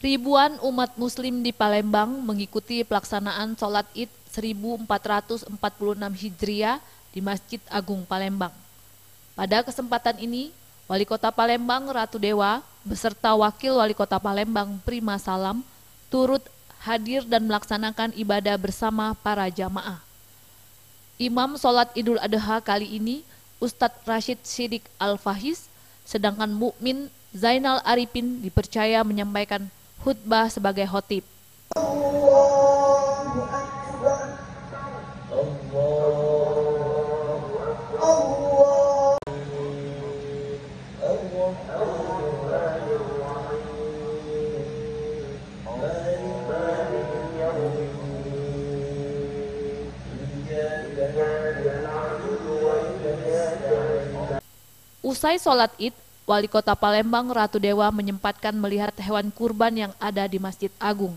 Ribuan umat muslim di Palembang mengikuti pelaksanaan sholat Id 1446 Hijriah di Masjid Agung Palembang. Pada kesempatan ini, Wali Kota Palembang Ratu Dewa beserta Wakil Wali Kota Palembang Prima Salam turut hadir dan melaksanakan ibadah bersama para jamaah. Imam sholat Idul Adha kali ini Ustadz Rashid Siddiq Al-Fahiz, sedangkan Mukmin Zainal Arifin dipercaya menyampaikan khutbah sebagai khotib. Usai sholat Id, Wali Kota Palembang Ratu Dewa menyempatkan melihat hewan kurban yang ada di Masjid Agung.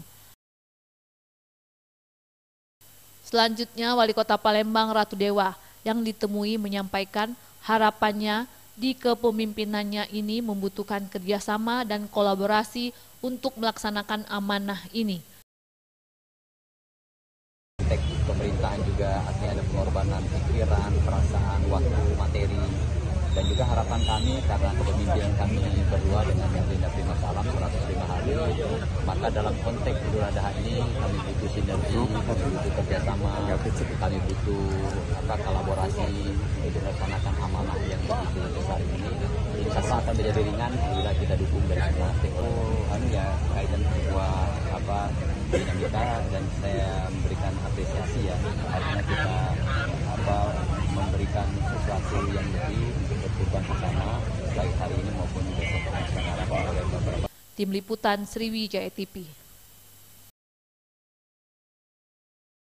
Selanjutnya, Wali Kota Palembang Ratu Dewa yang ditemui menyampaikan harapannya di kepemimpinannya ini membutuhkan kerjasama dan kolaborasi untuk melaksanakan amanah ini. Pemerintahan juga artinya ada pengorbanan pikiran, perasaan, waktu, materi. Dan juga harapan kami karena kepemimpinan kami berdua dengan Yang Linda Prima Salam 105 hari, maka dalam konteks Idul Adha ini kami butuh sinergi, kami butuh kerjasama, kami butuh kolaborasi untuk melaksanakan amanah yang begitu besar ini. Insya Allah akan menjadi ringan bila kita dukung dari semua stakeholder kaitan sebuah dinamika, dan saya memberikan apresiasi ya karena kita memberikan sesuatu yang lebih untuk berkorban bersama baik hari ini maupun besok. Tim Liputan Sriwijaya TV.